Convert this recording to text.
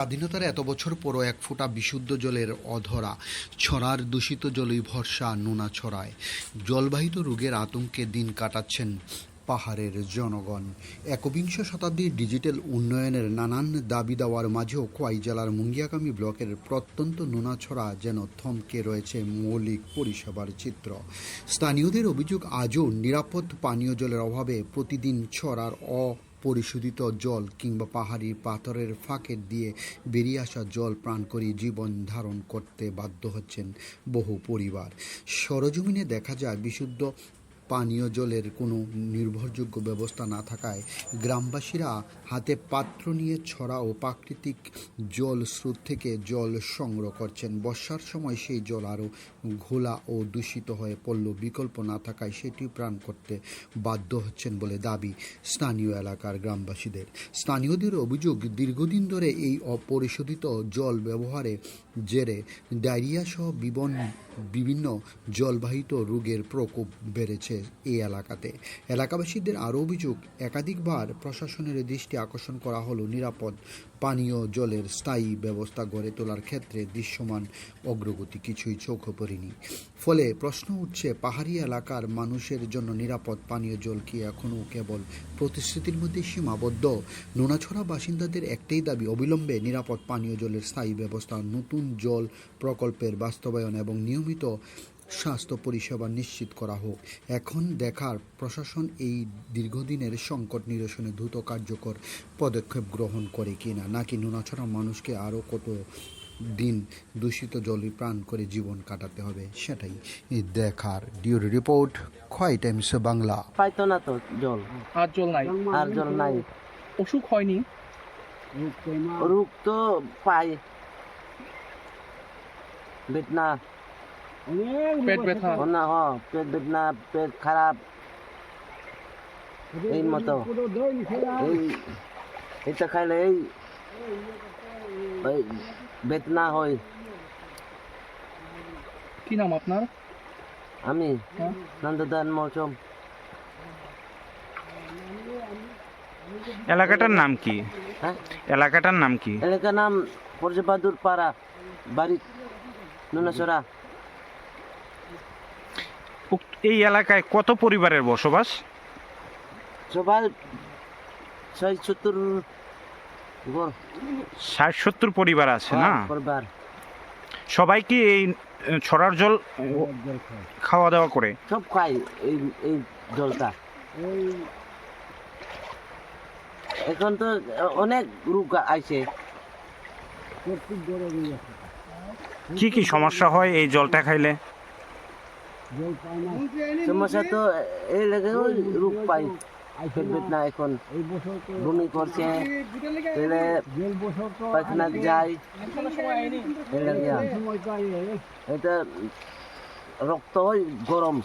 স্বাধীনতার এত বছর পরও এক ফোঁটা বিশুদ্ধ জলের অধরা ছড়ার দূষিত জলই ভরসা নোনা ছড়ায়। জলবাহিত রোগের আতঙ্কে দিন কাটাচ্ছেন পাহাড়ের জনগণ। একবিংশ শতাব্দীর ডিজিটাল উন্নয়নের নানান দাবি দেওয়ার মাঝেও খোয়াই জেলার মুঙ্গিয়াকামী ব্লকের প্রত্যন্ত নোনাছড়া যেন থমকে রয়েছে মৌলিক পরিষেবার চিত্র। স্থানীয়দের অভিযোগ, আজও নিরাপদ পানীয় জলের অভাবে প্রতিদিন ছড়ার পরিশোধিত জল কিংবা পাহাড়ি পাথরের ফাঁকে দিয়ে বেরিয়ে আসা জল পান করে জীবন ধারণ করতে বাধ্য হচ্ছেন বহু পরিবার। সরজমিনে দেখা যায়, বিশুদ্ধ পানীয় জলের কোনো নির্ভরযোগ্য ব্যবস্থা না থাকায় গ্রামবাসীরা হাতে পাত্র নিয়ে ছড়া ও প্রাকৃতিক জল স্রোত থেকে জল সংগ্রহ করছেন। বর্ষার সময় সেই জল আরও ঘোলা ও দূষিত হয়ে পড়ল। বিকল্প না থাকায় সেটি পান করতে বাধ্য হচ্ছেন বলে দাবি স্থানীয় এলাকার গ্রামবাসীদের। স্থানীয়দের অভিযোগ, দীর্ঘদিন ধরে এই অপরিশোধিত জল ব্যবহারে জেরে ডায়রিয়া সহ বিভিন্ন জলবাহিত রোগের প্রকোপ বেড়েছে এই এলাকাতে। এলাকাবাসীদের আরও অভিযোগ, একাধিকবার প্রশাসনের দৃষ্টি আকর্ষণ করা হলো নিরাপদ পানীয় জলের স্থায়ী ব্যবস্থা গড়ে তোলার ক্ষেত্রে দৃশ্যমান অগ্রগতি কিছুই চোখে পড়েনি। ফলে প্রশ্ন উঠছে, পাহাড়ি এলাকার মানুষের জন্য নিরাপদ পানীয় জল কি এখনও কেবল প্রতিশ্রুতির মধ্যে সীমাবদ্ধ? নোনাছড়া বাসিন্দাদের একটাই দাবি, অবিলম্বে নিরাপদ পানীয় জলের স্থায়ী ব্যবস্থা, নতুন জল প্রকল্পের বাস্তবায়ন এবং নিয়মিত স্বাস্থ্য পরিষেবা নিশ্চিত করা হোক। এখন দেখার, প্রশাসন এই দীর্ঘদিনের সংকট নিরসনে দ্রুত কার্যকর পদক্ষেপ গ্রহণ করে কিনা, নাকি নোনাছড়া মানুষকে আরও কত দিন দূষিত জলে প্রাণ করে জীবন কাটাতে হবে, সেটাই দেখার। ডিউরি রিপোর্ট, খোয়াই টাইমস বাংলা। পাইতো না তো জল, আর জল নাই, আর জল নাই। অসুখ হয়নি? রোগ তো পাই, বেদনা, পেট ব্যথা, না পেট বেদনা, পেট খারাপ, এই মতো এটা খাইলে এই বেদনা হয়। কি নাম আপনার? আমি হ্যাঁ? নন্দদান মৌসুম। এলাকাটার নাম কি? হ্যাঁ, এলাকাটার নাম কি? এলাকার নাম পরজবাদুর পাড়া, বাড়ি নোনাছড়া। এই এলাকায় কত পরিবারের বসবাস? সবাই ৬৭ ঘর, ৬০-৭০ পরিবার আছে না? পরিবার। সবাই কি এই ছড়ার জল খাওয়া দাওয়া করে? সব খাই এই এই জলটা। এখন তো অনেক রোগ আইছে। কি কি সমস্যা হয় এই জলটা খাইলে? সমস্যা তো এই লাগে রোগ পাই, পেট বেদনা, এখন বমি করছে, পায়খানা যায়, এটা রক্ত হয় গরম,